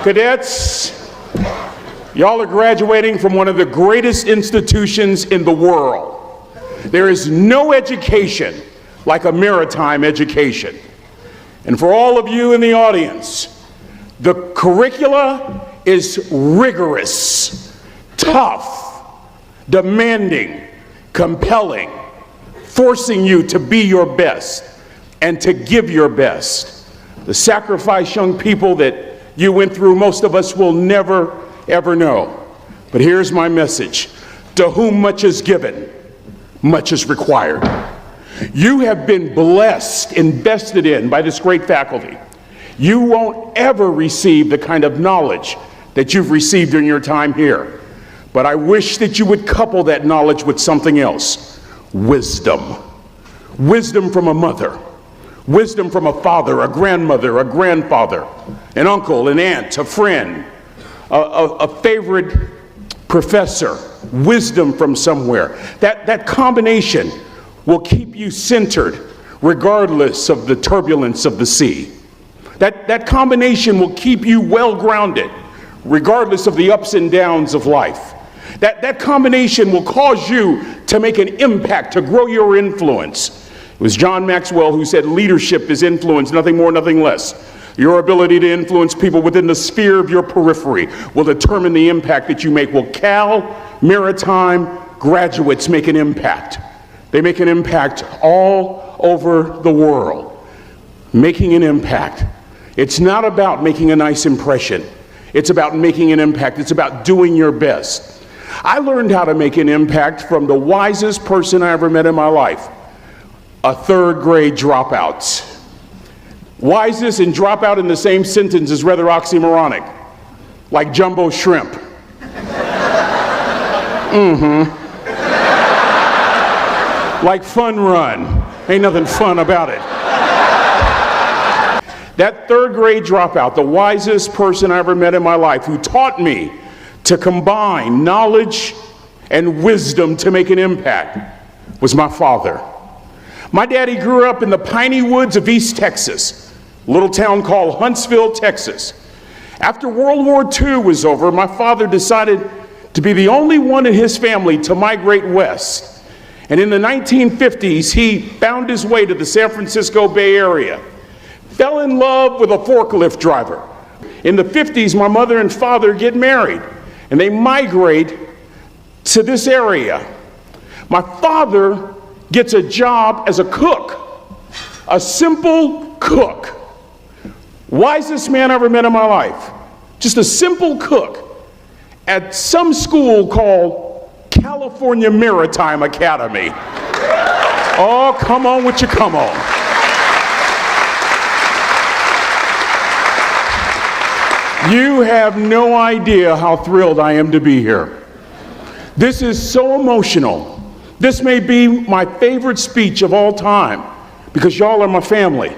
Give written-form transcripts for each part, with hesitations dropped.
Cadets, y'all are graduating from one of the greatest institutions in the world. There is no education like a maritime education. And for all of you in the audience, the curricula is rigorous, tough, demanding, compelling, forcing you to be your best and to give your best. The sacrifice, young people, that you went through, most of us will never, ever know. But here's my message. To whom much is given, much is required. You have been blessed, invested in by this great faculty. You won't ever receive the kind of knowledge that you've received during your time here. But I wish that you would couple that knowledge with something else. Wisdom. Wisdom from a mother. Wisdom from a father, a grandmother, a grandfather, an uncle, an aunt, a friend, a favorite professor. Wisdom from somewhere. That combination will keep you centered regardless of the turbulence of the sea. That combination will keep you well grounded regardless of the ups and downs of life. That combination will cause you to make an impact, to grow your influence. It was John Maxwell who said leadership is influence, nothing more, nothing less. Your ability to influence people within the sphere of your periphery will determine the impact that you make. Will Cal Maritime graduates make an impact? They make an impact all over the world. Making an impact. It's not about making a nice impression. It's about making an impact. It's about doing your best. I learned how to make an impact from the wisest person I ever met in my life, a third grade dropout. Wisest and dropout in the same sentence is rather oxymoronic, like jumbo shrimp. Like fun run. Ain't nothing fun about it. That third grade dropout, the wisest person I ever met in my life, who taught me to combine knowledge and wisdom to make an impact, was my father. My daddy grew up in the piney woods of East Texas, a little town called Huntsville, Texas. After World War II was over, my father decided to be the only one in his family to migrate west. And in the 1950s, he found his way to the San Francisco Bay Area, fell in love with a forklift driver. In the 50s, my mother and father get married, and they migrate to this area. My father gets a job as a cook, a simple cook. Wisest man I ever met in my life. Just a simple cook at some school called California Maritime Academy. Oh, come on with your come on. You have no idea how thrilled I am to be here. This is so emotional. This may be my favorite speech of all time because y'all are my family.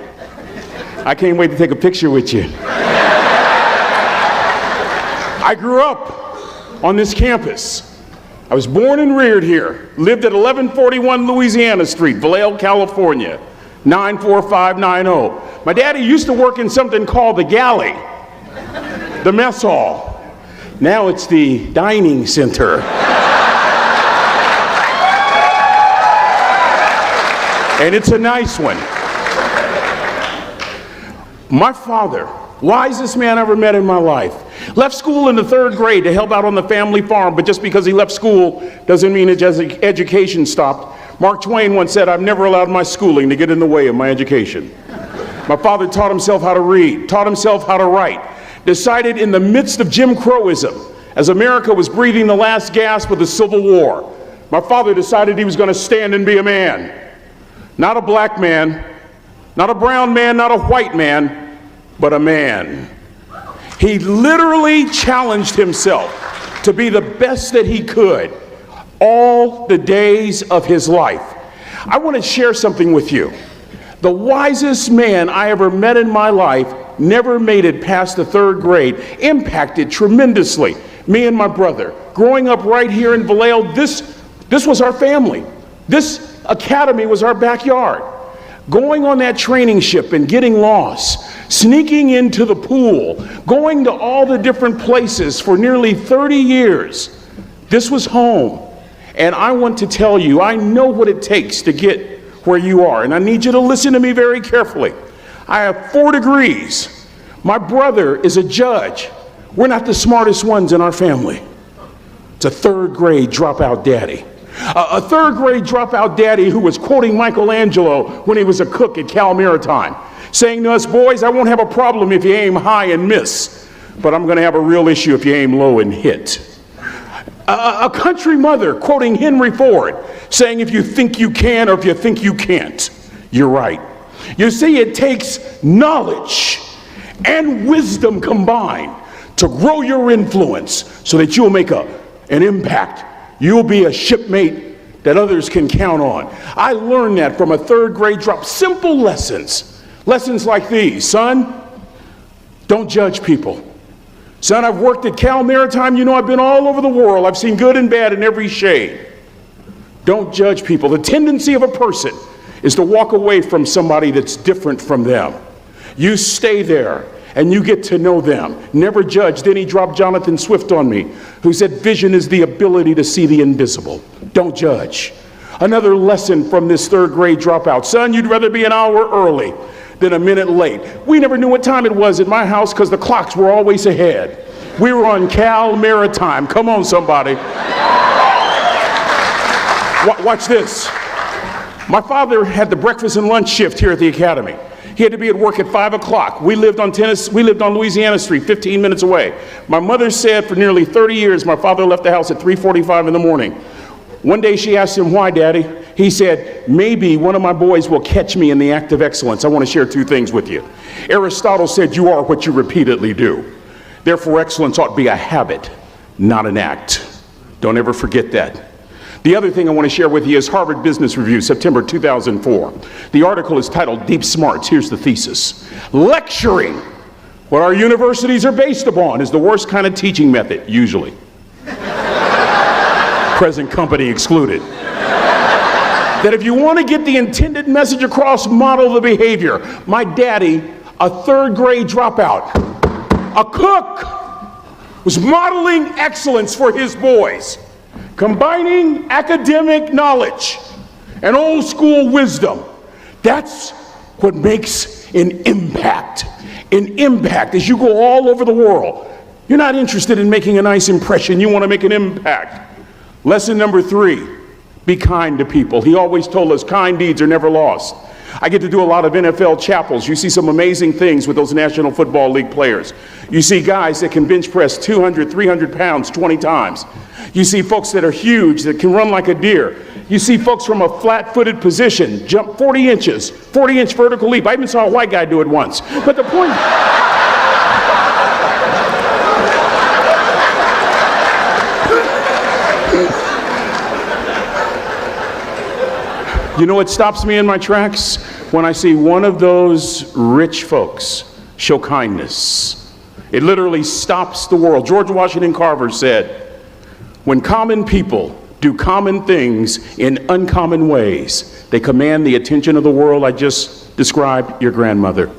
I can't wait to take a picture with you. I grew up on this campus. I was born and reared here, lived at 1141 Louisiana Street, Vallejo, California, 94590. My daddy used to work in something called the galley, the mess hall. Now it's the dining center. And it's a nice one. My father, wisest man I ever met in my life, left school in the third grade to help out on the family farm, but just because he left school doesn't mean his education stopped. Mark Twain once said, "I've never allowed my schooling to get in the way of my education." My father taught himself how to read, taught himself how to write, decided in the midst of Jim Crowism, as America was breathing the last gasp of the Civil War, my father decided he was going to stand and be a man. Not a black man, not a brown man, not a white man, but a man. He literally challenged himself to be the best that he could all the days of his life. I want to share something with you. The wisest man I ever met in my life never made it past the third grade, impacted tremendously me and my brother. Growing up right here in Vallejo, this was our family. This academy was our backyard. Going on that training ship and getting lost, sneaking into the pool, going to all the different places for nearly 30 years. This was home. And I want to tell you, I know what it takes to get where you are, and I need you to listen to me very carefully. I have 4 degrees. My brother is a judge. We're not the smartest ones in our family. It's a 3rd grade dropout daddy. A 3rd grade dropout daddy who was quoting Michelangelo when he was a cook at Maritime, saying to us, boys, I won't have a problem if you aim high and miss, but I'm going to have a real issue if you aim low and hit. A country mother quoting Henry Ford, saying if you think you can or if you think you can't, you're right. You see, it takes knowledge and wisdom combined to grow your influence so that you'll make an impact. You'll be a shipmate that others can count on. I learned that from a 3rd grade drop. Simple lessons. Lessons like these. Son, don't judge people. Son, I've worked at Maritime. You know, I've been all over the world. I've seen good and bad in every shade. Don't judge people. The tendency of a person is to walk away from somebody that's different from them. You stay there and you get to know them. Never judge. Then he dropped Jonathan Swift on me, who said vision is the ability to see the invisible. Don't judge. Another lesson from this 3rd grade dropout. Son, you'd rather be an hour early than a minute late. We never knew what time it was at my house because the clocks were always ahead. We were on Maritime. Come on, somebody. Watch this. My father had the breakfast and lunch shift here at the academy. He had to be at work at 5 o'clock. We lived on Louisiana Street, 15 minutes away. My mother said for nearly 30 years, my father left the house at 3:45 in the morning. One day she asked him, why, Daddy? He said, maybe one of my boys will catch me in the act of excellence. I want to share 2 things with you. Aristotle said, you are what you repeatedly do. Therefore, excellence ought to be a habit, not an act. Don't ever forget that. The other thing I want to share with you is Harvard Business Review, September 2004. The article is titled Deep Smarts. Here's the thesis. Lecturing, what our universities are based upon, is the worst kind of teaching method, usually. Present company excluded. That if you want to get the intended message across, model the behavior. My daddy, a 3rd grade dropout, a cook, was modeling excellence for his boys, combining academic knowledge and old school wisdom. That's what makes an impact. An impact as you go all over the world. You're not interested in making a nice impression. You want to make an impact. Lesson number 3, be kind to people. He always told us kind deeds are never lost. I get to do a lot of NFL chapels. You see some amazing things with those National Football League players. You see guys that can bench press 200, 300 pounds 20 times. You see folks that are huge, that can run like a deer. You see folks from a flat-footed position jump 40 inches, 40-inch vertical leap. I even saw a white guy do it once. But the point... You know what stops me in my tracks? When I see one of those rich folks show kindness. It literally stops the world. George Washington Carver said, when common people do common things in uncommon ways, they command the attention of the world. I just described your grandmother.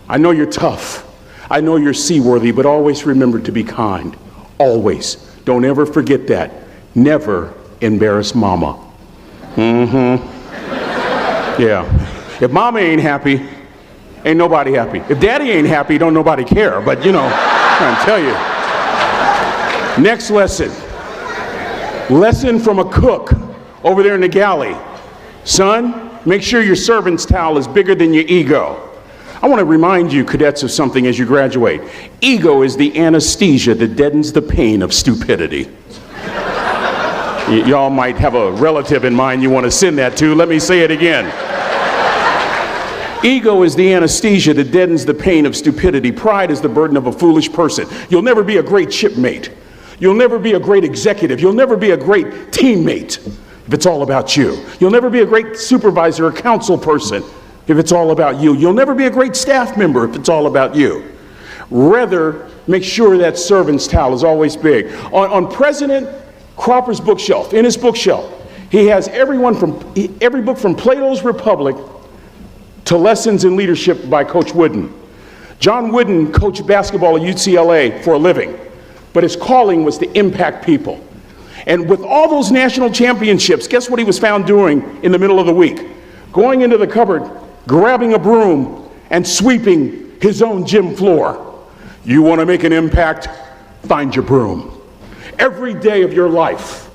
I know you're tough. I know you're seaworthy, but always remember to be kind. Always. Don't ever forget that. Never embarrass mama. Yeah. If mama ain't happy, ain't nobody happy. If daddy ain't happy, don't nobody care. But you know, I'm trying to tell you. Next lesson. Lesson from a cook over there in the galley. Son, make sure your servant's towel is bigger than your ego. I want to remind you, cadets, of something as you graduate. Ego is the anesthesia that deadens the pain of stupidity. Y'all might have a relative in mind you want to send that to. Let me say it again. Ego is the anesthesia that deadens the pain of stupidity. Pride is the burden of a foolish person. You'll never be a great shipmate. You'll never be a great executive. You'll never be a great teammate if it's all about you. You'll never be a great supervisor or council person if it's all about you. You'll never be a great staff member if it's all about you. Rather, make sure that servant's towel is always big. On President Cropper's bookshelf, in his bookshelf, he has every book from Plato's Republic to Lessons in Leadership by Coach Wooden. John Wooden coached basketball at UCLA for a living, but his calling was to impact people. And with all those national championships, guess what he was found doing in the middle of the week? Going into the cupboard, grabbing a broom, and sweeping his own gym floor. You want to make an impact? Find your broom. Every day of your life,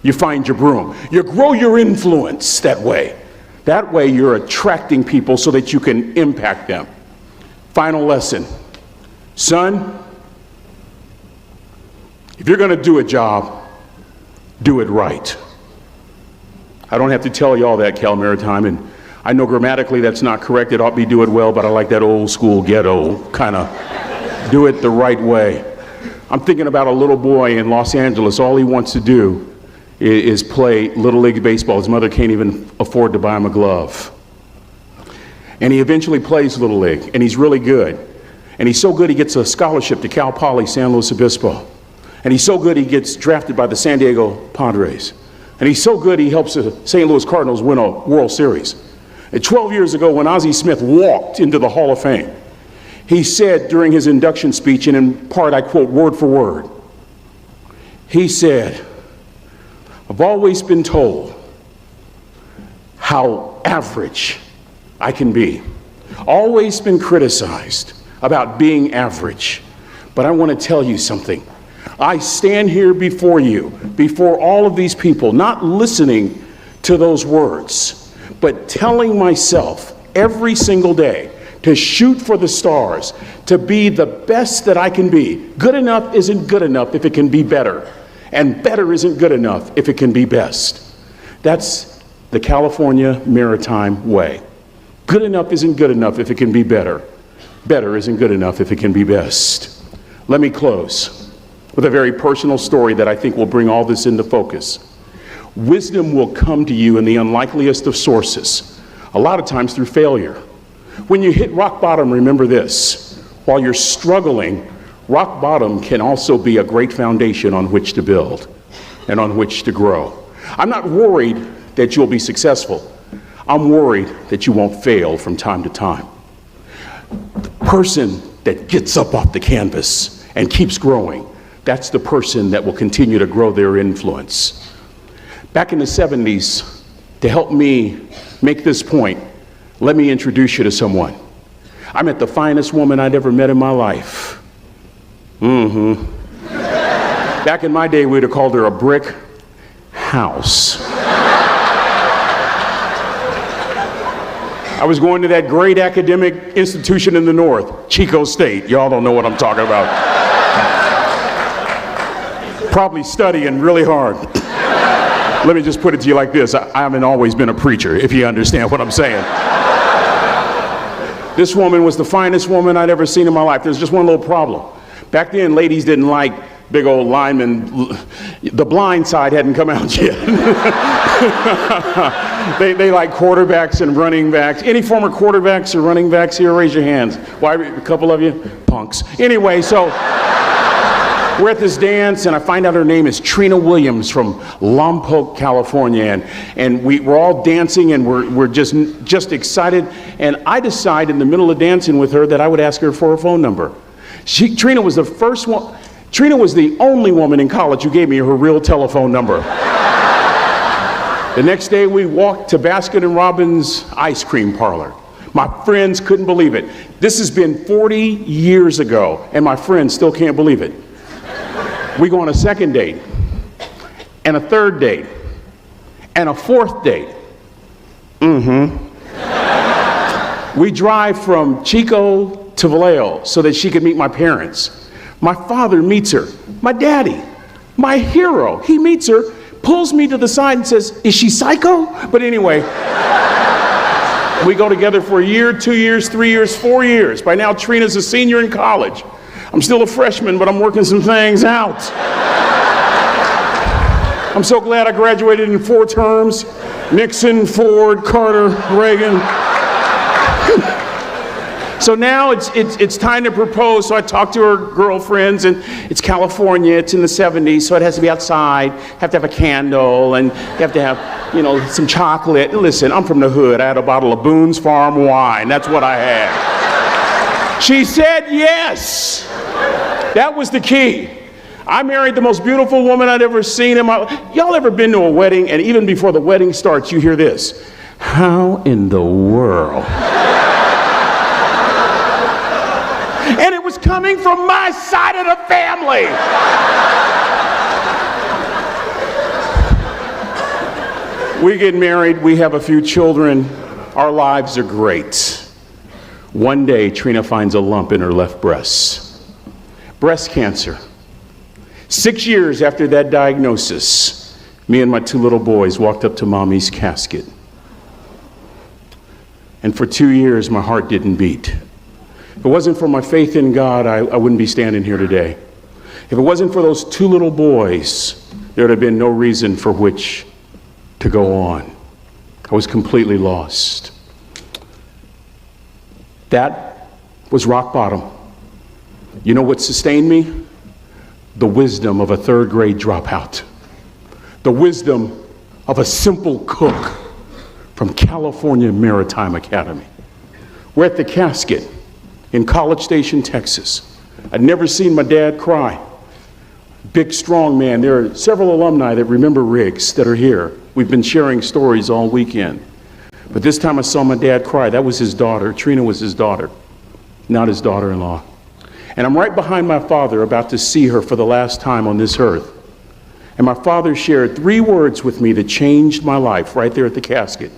you find your broom. You grow your influence that way. That way you're attracting people so that you can impact them. Final lesson. Son, if you're going to do a job, do it right. I don't have to tell you all that, Cal Maritime, and I know grammatically that's not correct. It ought to be do it well, but I like that old school ghetto kind of do it the right way. I'm thinking about a little boy in Los Angeles. All he wants to do is play Little League baseball. His mother can't even afford to buy him a glove. And he eventually plays Little League, and he's really good. And he's so good he gets a scholarship to Cal Poly San Luis Obispo. And he's so good he gets drafted by the San Diego Padres. And he's so good he helps the St. Louis Cardinals win a World Series. And 12 years ago, when Ozzie Smith walked into the Hall of Fame, he said during his induction speech, and in part I quote word for word, he said, "I've always been told how average I can be. Always been criticized about being average. But I want to tell you something. I stand here before you, before all of these people, not listening to those words, but telling myself every single day to shoot for the stars, to be the best that I can be. Good enough isn't good enough if it can be better. And better isn't good enough if it can be best." That's the California Maritime way. Good enough isn't good enough if it can be better. Better isn't good enough if it can be best. Let me close with a very personal story that I think will bring all this into focus. Wisdom will come to you in the unlikeliest of sources, a lot of times through failure. When you hit rock bottom, remember this. While you're struggling, rock bottom can also be a great foundation on which to build and on which to grow. I'm not worried that you'll be successful. I'm worried that you won't fail from time to time. The person that gets up off the canvas and keeps growing, that's the person that will continue to grow their influence. Back in the 70s, to help me make this point, let me introduce you to someone. I met the finest woman I'd ever met in my life. Back in my day, we'd have called her a brick house. I was going to that great academic institution in the north, Chico State. Y'all don't know what I'm talking about. Probably studying really hard. Let me just put it to you like this. I haven't always been a preacher, if you understand what I'm saying. This woman was the finest woman I'd ever seen in my life. There's just one little problem. Back then, ladies didn't like big old linemen. The Blind Side hadn't come out yet. They like quarterbacks and running backs. Any former quarterbacks or running backs here, raise your hands. Why, a couple of you? Punks. Anyway, so we're at this dance, and I find out her name is Trina Williams from Lompoc, California, and we're all dancing, and we're just excited. And I decide in the middle of dancing with her that I would ask her for her phone number. Trina was the first one. Trina was the only woman in college who gave me her real telephone number. The next day, we walked to Baskin & Robbins ice cream parlor. My friends couldn't believe it. This has been 40 years ago, and my friends still can't believe it. We go on a second date, and a third date, and a fourth date. We drive from Chico to Vallejo so that she could meet my parents. My father meets her. My daddy, my hero, he meets her, pulls me to the side and says, "Is she psycho?" But anyway, we go together for a year, 2 years, 3 years, 4 years. By now, Trina's a senior in college. I'm still a freshman, but I'm working some things out. I'm so glad I graduated in 4 terms. Nixon, Ford, Carter, Reagan. So now it's time to propose. So I talk to her girlfriends, and it's California. It's in the 70s, so it has to be outside. Have to have a candle, and you have to have, some chocolate. Listen, I'm from the hood. I had a bottle of Boone's Farm wine. That's what I had. She said yes. That was the key. I married the most beautiful woman I'd ever seen in my life. Y'all ever been to a wedding, and even before the wedding starts, you hear this? How in the world? And it was coming from my side of the family. We get married, we have a few children, our lives are great. One day, Trina finds a lump in her left breast. Breast cancer. 6 years after that diagnosis, me and my 2 little boys walked up to Mommy's casket. And for 2 years, my heart didn't beat. If it wasn't for my faith in God, I wouldn't be standing here today. If it wasn't for those 2 little boys, there would have been no reason for which to go on. I was completely lost. That was rock bottom. You know what sustained me? The wisdom of a 3rd grade dropout. The wisdom of a simple cook from California Maritime Academy. We're at the casket in College Station, Texas. I'd never seen my dad cry. Big, strong man. There are several alumni that remember Riggs that are here. We've been sharing stories all weekend. But this time I saw my dad cry. That was his daughter. Trina was his daughter, not his daughter-in-law. And I'm right behind my father, about to see her for the last time on this earth. And my father shared 3 words with me that changed my life right there at the casket.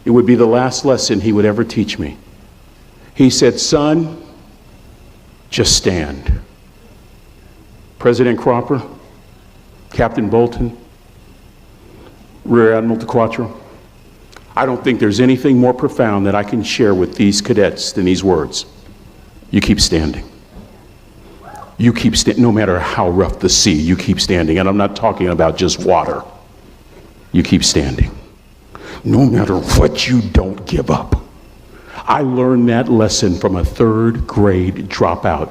It would be the last lesson he would ever teach me. He said, "Son, just stand." President Cropper, Captain Bolton, Rear Admiral DeQuatro, I don't think there's anything more profound that I can share with these cadets than these words. You keep standing. You keep standing, no matter how rough the sea, you keep standing. And I'm not talking about just water. You keep standing. No matter what, you don't give up. I learned that lesson from a 3rd grade dropout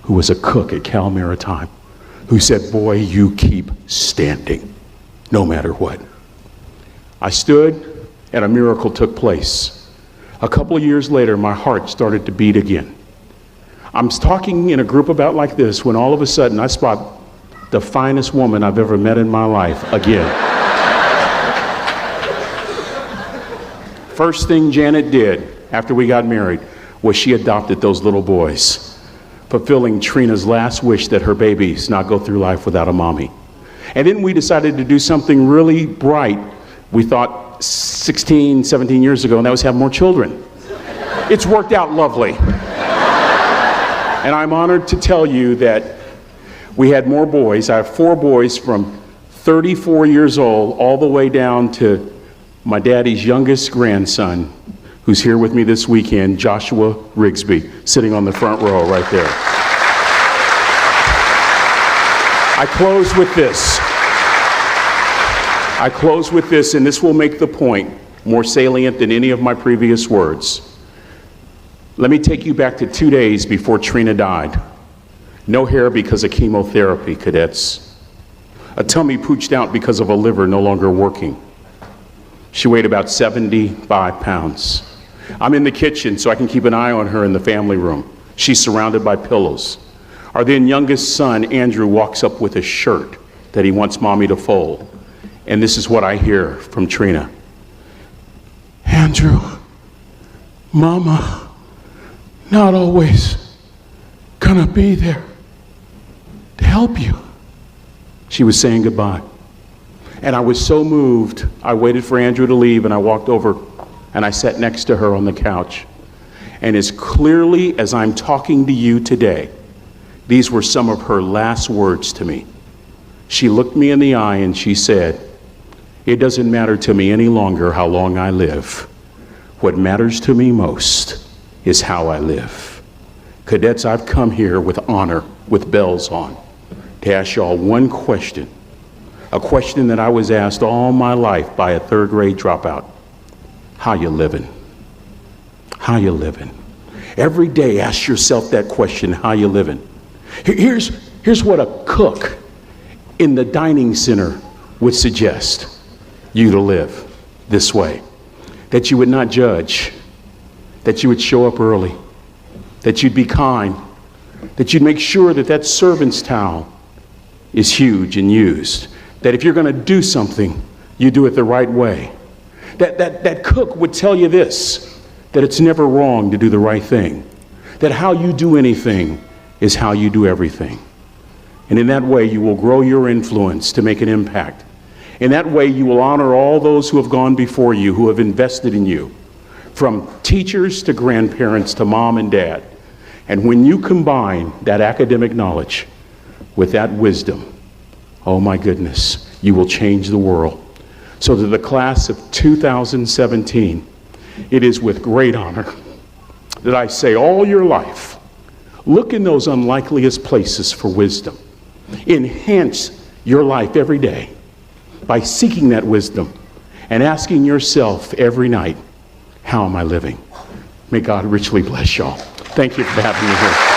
who was a cook at Cal Maritime, who said, "Boy, you keep standing, no matter what." I stood, and a miracle took place. A couple of years later, my heart started to beat again. I'm talking in a group about like this when all of a sudden I spot the finest woman I've ever met in my life again. First thing Janet did after we got married was she adopted those little boys, fulfilling Trina's last wish that her babies not go through life without a mommy. And then we decided to do something really bright. We thought 16, 17 years ago, and that was have more children. It's worked out lovely. And I'm honored to tell you that we had more boys. I have 4 boys from 34 years old all the way down to my daddy's youngest grandson, who's here with me this weekend, Joshua Rigsby, sitting on the front row right there. I close with this, and this will make the point more salient than any of my previous words. Let me take you back to 2 days before Trina died. No hair because of chemotherapy, cadets. A tummy pooched out because of a liver no longer working. She weighed about 75 pounds. I'm in the kitchen so I can keep an eye on her in the family room. She's surrounded by pillows. Our then youngest son, Andrew, walks up with a shirt that he wants Mommy to fold. And this is what I hear from Trina. "Andrew, Mama, not always gonna be there to help you." She was saying goodbye. And I was so moved, I waited for Andrew to leave, and I walked over and I sat next to her on the couch. And as clearly as I'm talking to you today, these were some of her last words to me. She looked me in the eye and she said, "It doesn't matter to me any longer how long I live. What matters to me most is how I live." Cadets, I've come here with honor, with bells on, to ask y'all one question. A question that I was asked all my life by a 3rd grade dropout. How you living? How you living? Every day ask yourself that question, how you living? Here's what a cook in the dining center would suggest you to live this way. That you would not judge, that you would show up early, that you'd be kind, that you'd make sure that that servant's towel is huge and used, that if you're going to do something, you do it the right way. That cook would tell you this, that it's never wrong to do the right thing, that how you do anything is how you do everything. And in that way, you will grow your influence to make an impact. In that way, you will honor all those who have gone before you, who have invested in you, from teachers to grandparents to mom and dad. And when you combine that academic knowledge with that wisdom, oh my goodness, you will change the world. So to the class of 2017, it is with great honor that I say all your life, look in those unlikeliest places for wisdom. Enhance your life every day by seeking that wisdom and asking yourself every night, how am I living? May God richly bless y'all. Thank you for having me here.